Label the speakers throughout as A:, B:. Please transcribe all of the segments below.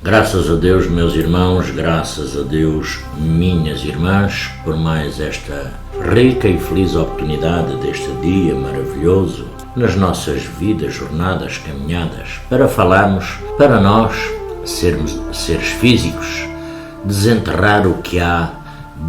A: Graças a Deus, meus irmãos, graças a Deus, minhas irmãs, por mais esta rica e feliz oportunidade deste dia maravilhoso nas nossas vidas, jornadas, caminhadas, para falarmos, para nós, sermos seres físicos, desenterrar o que há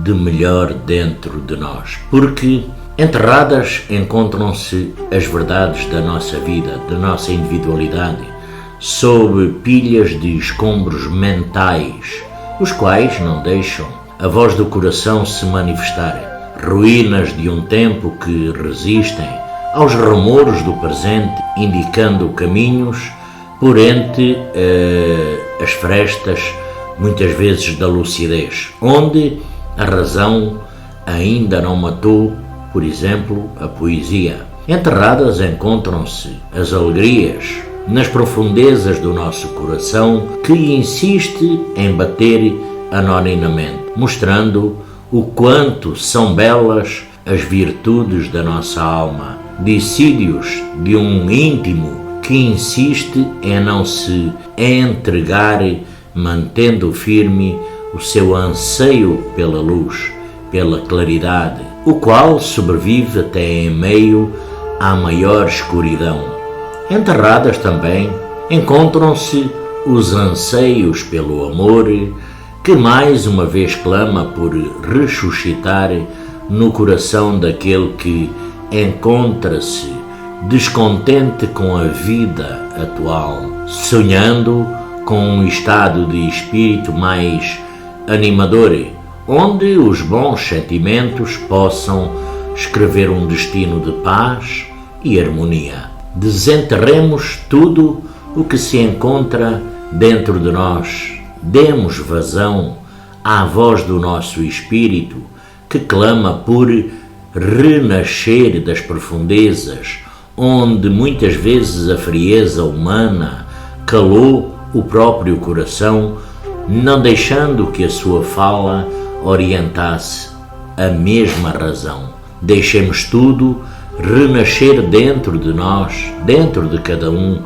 A: de melhor dentro de nós, porque enterradas encontram-se as verdades da nossa vida, da nossa individualidade, sob pilhas de escombros mentais, os quais não deixam a voz do coração se manifestar, ruínas de um tempo que resistem aos rumores do presente, indicando caminhos por entre as frestas, muitas vezes da lucidez, onde a razão ainda não matou, por exemplo, a poesia. Enterradas encontram-se as alegrias nas profundezas do nosso coração, que insiste em bater anonimamente, mostrando o quanto são belas as virtudes da nossa alma, dissídios de um íntimo que insiste em não se entregar, mantendo firme o seu anseio pela luz, pela claridade, o qual sobrevive até em meio à maior escuridão. Enterradas também encontram-se os anseios pelo amor, que mais uma vez clama por ressuscitar no coração daquele que encontra-se descontente com a vida atual, sonhando com um estado de espírito mais animador, onde os bons sentimentos possam escrever um destino de paz e harmonia. Desenterremos tudo o que se encontra dentro de nós, demos vazão à voz do nosso espírito que clama por renascer das profundezas, onde muitas vezes a frieza humana calou o próprio coração, não deixando que a sua fala orientasse a mesma razão. Deixemos tudo renascer dentro de nós, dentro de cada um,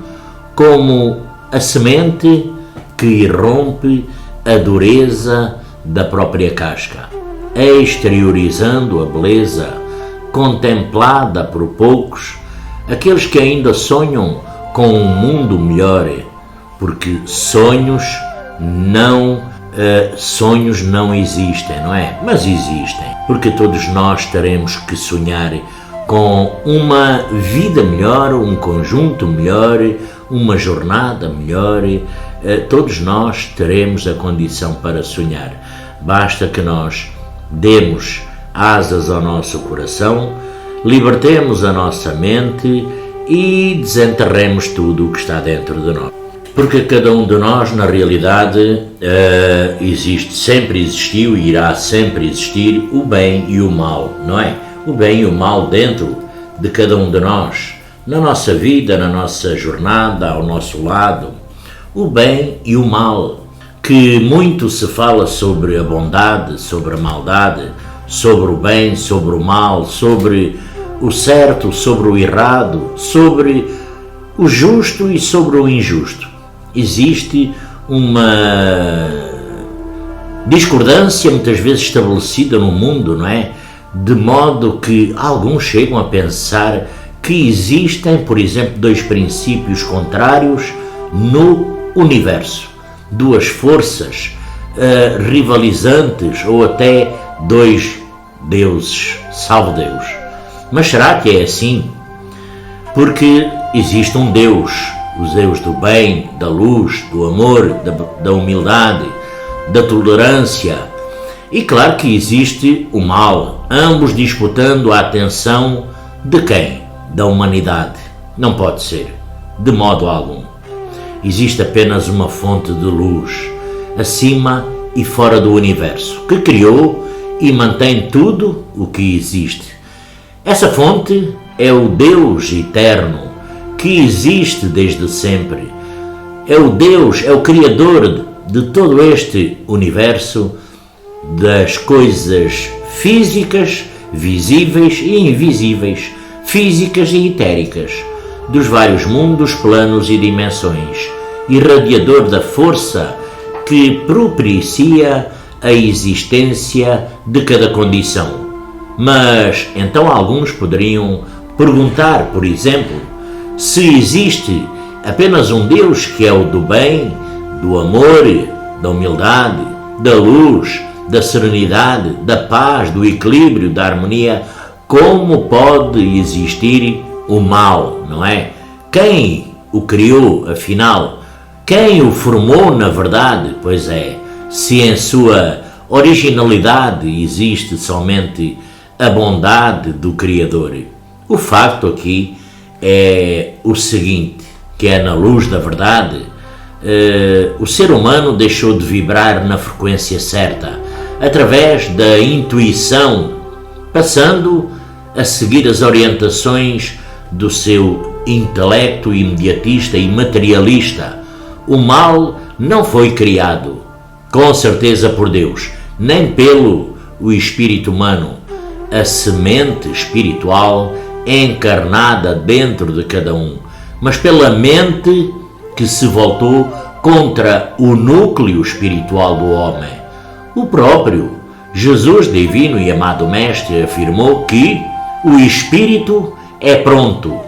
A: como a semente que irrompe a dureza da própria casca, exteriorizando a beleza contemplada por poucos, aqueles que ainda sonham com um mundo melhor, porque sonhos não existem, não é? Mas existem, porque todos nós teremos que sonhar com uma vida melhor, um conjunto melhor, uma jornada melhor. Todos nós teremos a condição para sonhar. Basta que nós demos asas ao nosso coração, libertemos a nossa mente e desenterremos tudo o que está dentro de nós. Porque cada um de nós, na realidade, existe, sempre existiu e irá sempre existir o bem e o mal, não é? O bem e o mal dentro de cada um de nós, na nossa vida, na nossa jornada, ao nosso lado. O bem e o mal, que muito se fala sobre a bondade, sobre a maldade, sobre o bem, sobre o mal, sobre o certo, sobre o errado, sobre o justo e sobre o injusto. Existe uma discordância muitas vezes estabelecida no mundo, não é? De modo que alguns chegam a pensar que existem, por exemplo, dois princípios contrários no universo, duas forças rivalizantes ou até dois deuses, salve Deus. Mas será que é assim? Porque existe um Deus, o Deus do bem, da luz, do amor, da humildade, da tolerância. E claro que existe o mal, ambos disputando a atenção de quem? Da humanidade. Não pode ser, de modo algum. Existe apenas uma fonte de luz, acima e fora do universo, que criou e mantém tudo o que existe. Essa fonte é o Deus eterno, que existe desde sempre. É o Deus, é o Criador de todo este universo, das coisas físicas, visíveis e invisíveis, físicas e etéricas, dos vários mundos, planos e dimensões, irradiador da força que propicia a existência de cada condição. Mas então alguns poderiam perguntar, por exemplo, se existe apenas um Deus que é o do bem, do amor, da humildade, da luz, da serenidade, da paz, do equilíbrio, da harmonia, como pode existir o mal, não é? Quem o criou, afinal? Quem o formou, na verdade? Pois é, se em sua originalidade existe somente a bondade do Criador. O facto aqui é o seguinte, que é na luz da verdade, o ser humano deixou de vibrar na frequência certa, através da intuição, passando a seguir as orientações do seu intelecto imediatista e materialista. O mal não foi criado, com certeza por Deus, nem pelo o espírito humano. A semente espiritual é encarnada dentro de cada um, mas pela mente que se voltou contra o núcleo espiritual do homem. O próprio Jesus, divino e amado Mestre, afirmou que o espírito é pronto,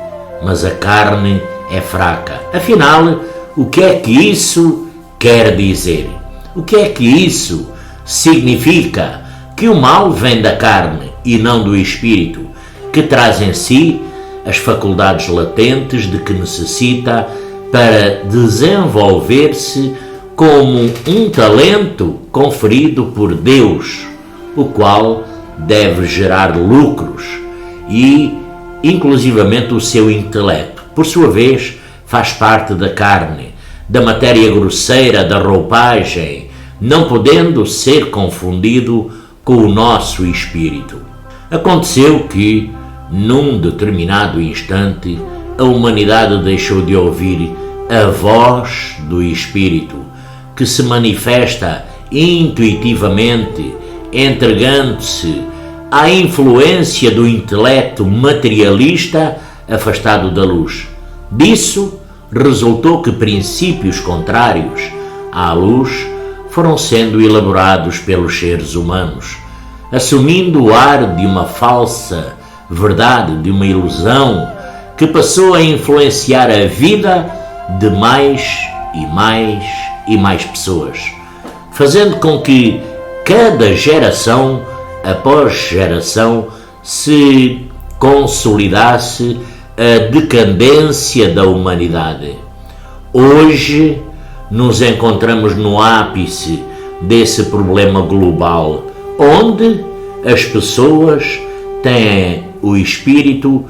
A: mas a carne é fraca. Afinal, o que é que isso quer dizer? O que é que isso significa? Que o mal vem da carne e não do espírito, que traz em si as faculdades latentes de que necessita para desenvolver-se como um talento conferido por Deus, o qual deve gerar lucros e, inclusivamente, o seu intelecto. Por sua vez, faz parte da carne, da matéria grosseira, da roupagem, não podendo ser confundido com o nosso espírito. Aconteceu que, num determinado instante, a humanidade deixou de ouvir a voz do Espírito, que se manifesta intuitivamente, entregando-se à influência do intelecto materialista afastado da luz. Disso resultou que princípios contrários à luz foram sendo elaborados pelos seres humanos, assumindo o ar de uma falsa verdade, de uma ilusão que passou a influenciar a vida de mais e mais e mais pessoas, fazendo com que cada geração após geração se consolidasse a decadência da humanidade. Hoje nos encontramos no ápice desse problema global, onde as pessoas têm o espírito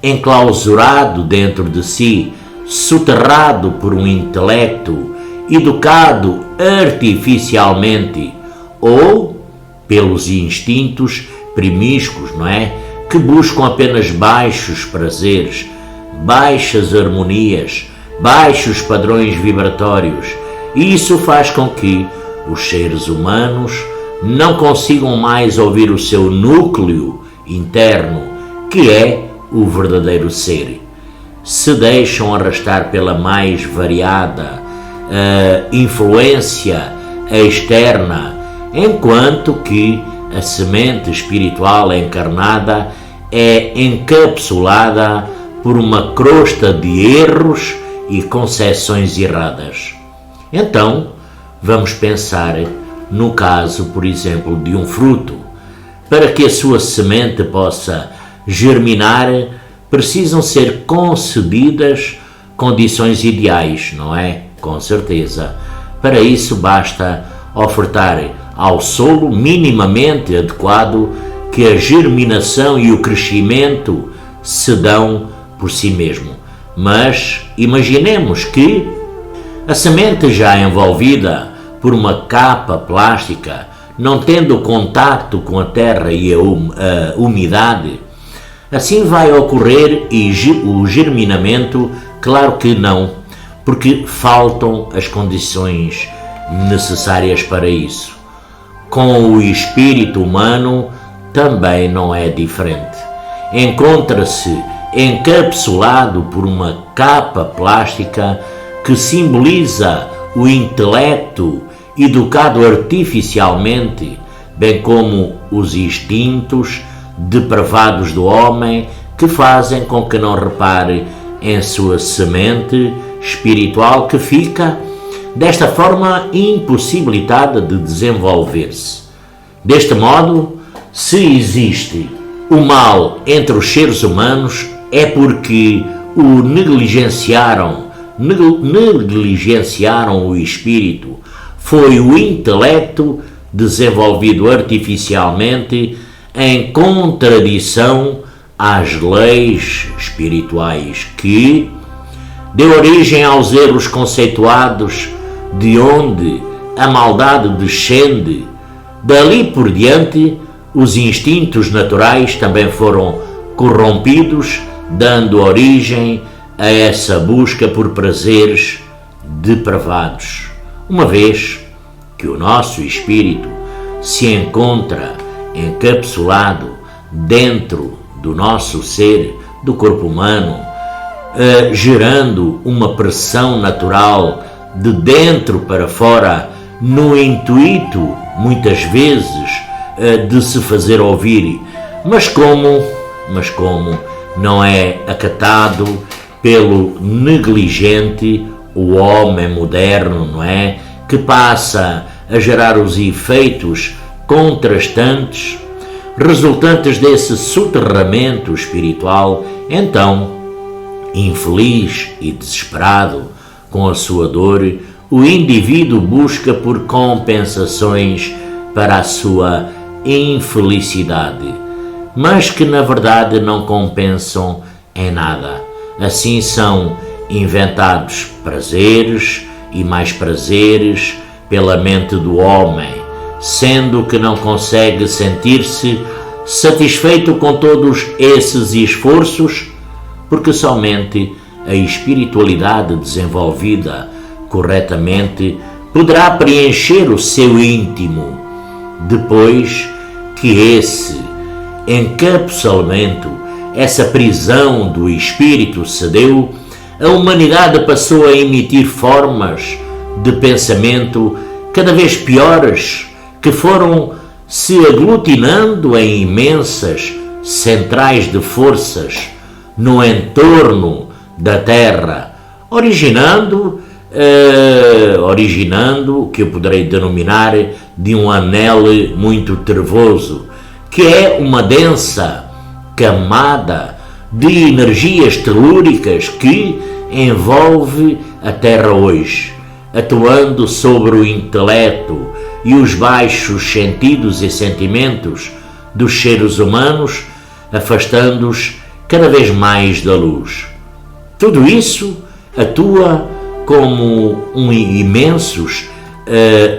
A: enclausurado dentro de si, soterrado por um intelecto educado artificialmente ou pelos instintos primíscuos, não é? Que buscam apenas baixos prazeres, baixas harmonias, baixos padrões vibratórios, e isso faz com que os seres humanos não consigam mais ouvir o seu núcleo interno, que é o verdadeiro ser. Se deixam arrastar pela mais variada influência externa, enquanto que a semente espiritual encarnada é encapsulada por uma crosta de erros e concepções erradas. Então, vamos pensar no caso, por exemplo, de um fruto. Para que a sua semente possa germinar, precisam ser concedidas condições ideais, não é? Com certeza. Para isso basta ofertar ao solo minimamente adequado, que a germinação e o crescimento se dão por si mesmo. Mas imaginemos que a semente já envolvida por uma capa plástica, não tendo contato com a terra e a umidade, assim vai ocorrer o germinamento? Claro que não, porque faltam as condições necessárias para isso. Com o espírito humano também não é diferente. Encontra-se encapsulado por uma capa plástica que simboliza o intelecto educado artificialmente, bem como os instintos depravados do homem que fazem com que não repare em sua semente espiritual que fica, desta forma, impossibilitada de desenvolver-se. Deste modo, se existe o mal entre os seres humanos, é porque o negligenciaram o espírito. Foi o intelecto desenvolvido artificialmente em contradição às leis espirituais que deu origem aos erros conceituados, de onde a maldade descende. Dali por diante, os instintos naturais também foram corrompidos, dando origem a essa busca por prazeres depravados. Uma vez que o nosso espírito se encontra encapsulado dentro do nosso ser, do corpo humano, gerando uma pressão natural de dentro para fora, no intuito, muitas vezes, de se fazer ouvir, mas como não é acatado pelo negligente, o homem moderno, não é? Que passa a gerar os efeitos contrastantes resultantes desse soterramento espiritual. Então, infeliz e desesperado com a sua dor, o indivíduo busca por compensações para a sua infelicidade, mas que na verdade não compensam em nada. Assim são inventados prazeres e mais prazeres pela mente do homem, sendo que não consegue sentir-se satisfeito com todos esses esforços, porque somente a espiritualidade desenvolvida corretamente poderá preencher o seu íntimo. Depois que esse encapsulamento, essa prisão do espírito cedeu, a humanidade passou a emitir formas de pensamento cada vez piores, que foram se aglutinando em imensas centrais de forças no entorno da Terra, originando o que eu poderei denominar de um anel muito trevoso, que é uma densa camada de energias telúricas que envolve a Terra hoje, atuando sobre o intelecto e os baixos sentidos e sentimentos dos seres humanos, afastando-os cada vez mais da luz. Tudo isso atua como imensos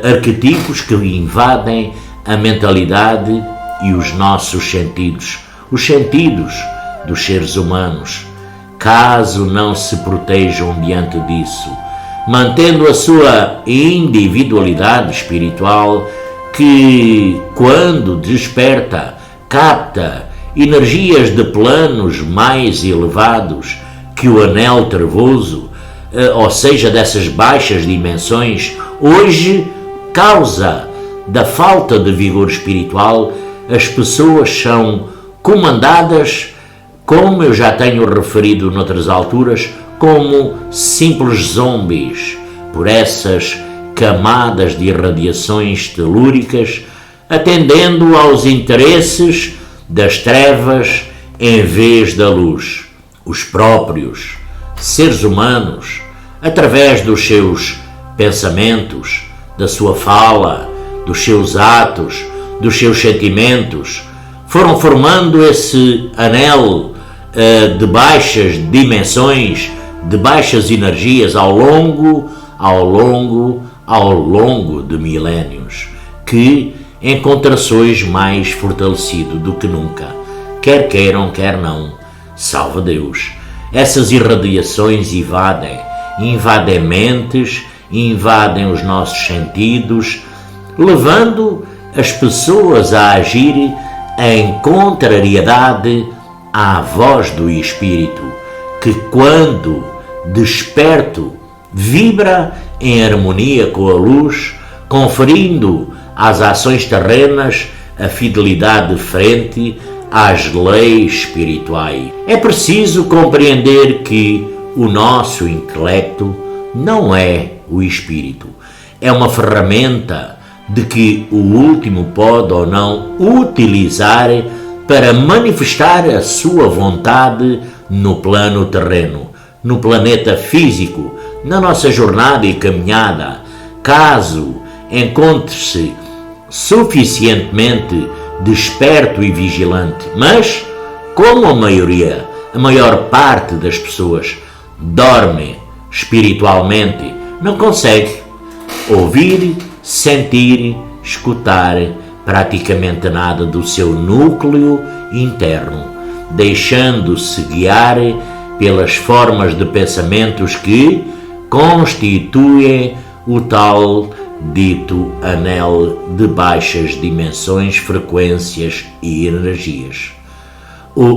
A: arquetipos que invadem a mentalidade e os nossos sentidos, os sentidos dos seres humanos, caso não se protejam diante disso, mantendo a sua individualidade espiritual, que, quando desperta, capta energias de planos mais elevados que o anel trevoso, ou seja, dessas baixas dimensões, hoje, causa da falta de vigor espiritual, as pessoas são comandadas, como eu já tenho referido noutras alturas, como simples zombies, por essas camadas de irradiações telúricas, atendendo aos interesses das trevas em vez da luz. Os próprios seres humanos, através dos seus pensamentos, da sua fala, dos seus atos, dos seus sentimentos, foram formando esse anel de baixas dimensões, de baixas energias ao longo de milénios, que encontra-se hoje mais fortalecido do que nunca, quer queiram, quer não, salva Deus. Essas irradiações invadem mentes, invadem os nossos sentidos, levando as pessoas a agir em contrariedade à voz do Espírito, que, quando desperto, vibra em harmonia com a luz, conferindo às ações terrenas a fidelidade frente às leis espirituais. É preciso compreender que o nosso intelecto não é o espírito. É uma ferramenta de que o último pode ou não utilizar para manifestar a sua vontade no plano terreno, no planeta físico, na nossa jornada e caminhada, caso encontre-se suficientemente desperto e vigilante. Mas, como a maior parte das pessoas dorme espiritualmente, não consegue ouvir, sentir, escutar praticamente nada do seu núcleo interno, deixando-se guiar pelas formas de pensamentos que constituem o tal dito anel de baixas dimensões, frequências e energias.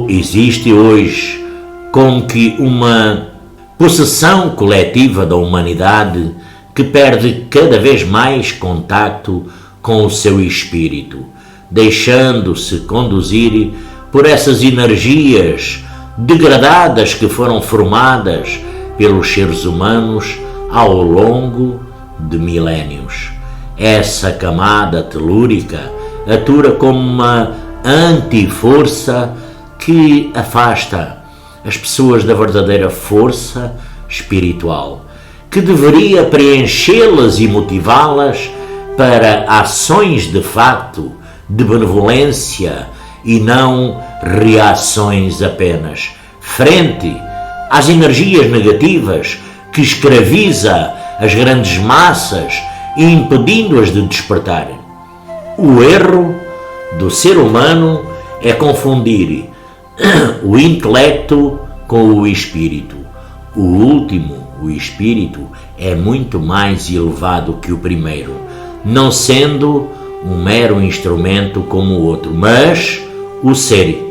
A: Existe hoje como que uma possessão coletiva da humanidade que perde cada vez mais contacto com o seu espírito, deixando-se conduzir por essas energias degradadas que foram formadas pelos seres humanos ao longo de milénios. Essa camada telúrica atua como uma antiforça que afasta as pessoas da verdadeira força espiritual, que deveria preenchê-las e motivá-las para ações de facto de benevolência e não reações apenas frente às energias negativas que escraviza as grandes massas e impedindo-as de despertar. O erro do ser humano é confundir o intelecto com o espírito. O último, o espírito, é muito mais elevado que o primeiro, não sendo um mero instrumento como o outro, mas o ser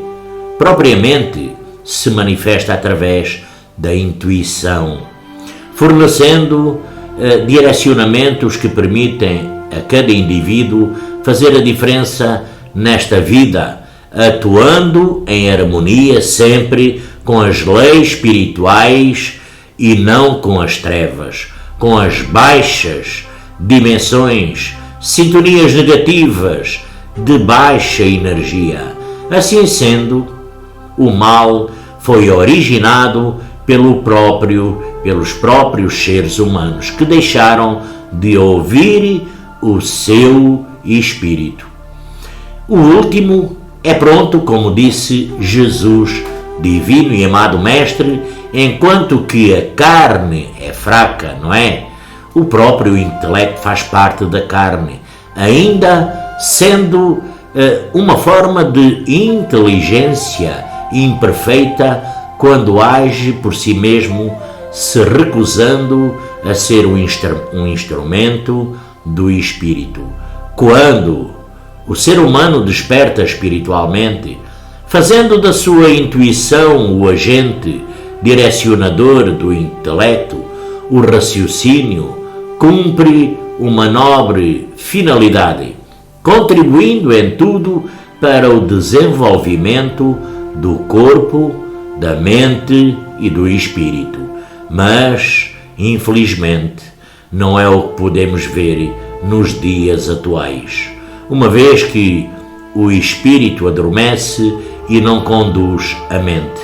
A: propriamente se manifesta através da intuição, fornecendo direcionamentos que permitem a cada indivíduo fazer a diferença nesta vida, atuando em harmonia sempre com as leis espirituais e não com as trevas, com as baixas dimensões, sintonias negativas de baixa energia. Assim sendo, o mal foi originado pelos próprios seres humanos que deixaram de ouvir o seu espírito. O último é pronto, como disse Jesus, divino e amado Mestre, enquanto que a carne é fraca, não é? O próprio intelecto faz parte da carne, ainda sendo uma forma de inteligência imperfeita quando age por si mesmo, se recusando a ser um instrumento do espírito. Quando o ser humano desperta espiritualmente, fazendo da sua intuição o agente direcionador do intelecto, o raciocínio cumpre uma nobre finalidade, contribuindo em tudo para o desenvolvimento do corpo, da mente e do espírito. Mas, infelizmente, não é o que podemos ver nos dias atuais, uma vez que o espírito adormece e não conduz a mente.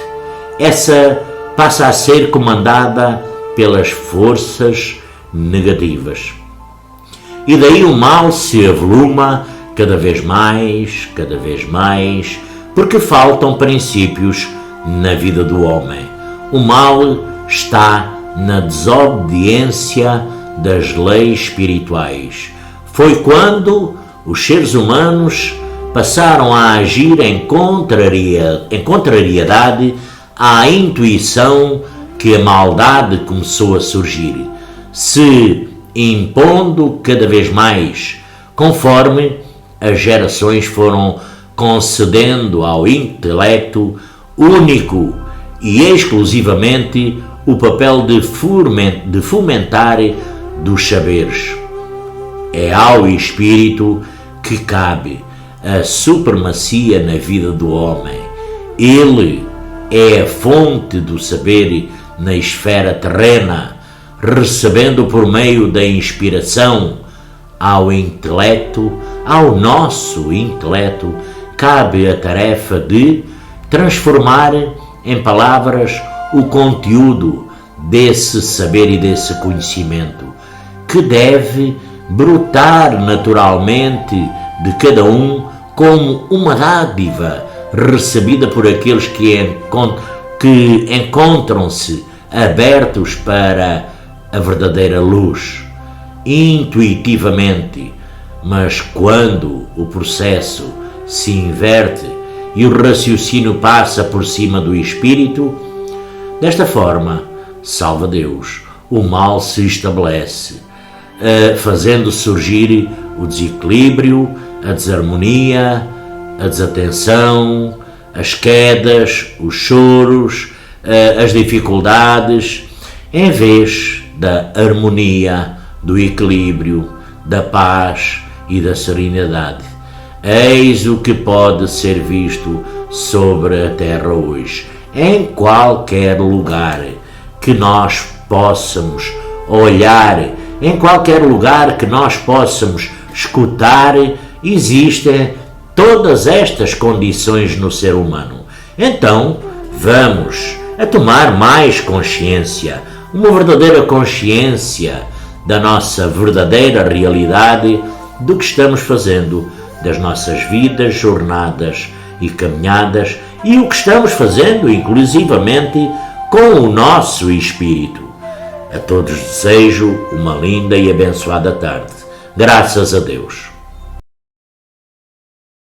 A: Essa passa a ser comandada pelas forças negativas. E daí o mal se avoluma cada vez mais, porque faltam princípios na vida do homem. O mal está na desobediência das leis espirituais. Foi quando os seres humanos passaram a agir em contrariedade à intuição que a maldade começou a surgir, se impondo cada vez mais, conforme as gerações foram concedendo ao intelecto único e exclusivamente o papel de fomentar dos saberes. É ao espírito que cabe a supremacia na vida do homem. Ele é a fonte do saber na esfera terrena, recebendo por meio da inspiração ao intelecto, ao nosso intelecto, cabe a tarefa de transformar em palavras o conteúdo desse saber e desse conhecimento, que deve brotar naturalmente de cada um como uma dádiva recebida por aqueles que encontram-se abertos para a verdadeira luz, intuitivamente. Mas quando o processo se inverte e o raciocínio passa por cima do espírito, desta forma, salva Deus, o mal se estabelece, fazendo surgir o desequilíbrio, a desarmonia, a desatenção, as quedas, os choros, as dificuldades, em vez da harmonia, do equilíbrio, da paz e da serenidade. Eis o que pode ser visto sobre a terra hoje, em qualquer lugar que nós possamos olhar, em qualquer lugar que nós possamos escutar, existem todas estas condições no ser humano. Então, vamos a tomar mais consciência, uma verdadeira consciência da nossa verdadeira realidade, do que estamos fazendo, das nossas vidas, jornadas e caminhadas, e o que estamos fazendo, inclusivamente, com o nosso espírito. A todos desejo uma linda e abençoada tarde. Graças a Deus.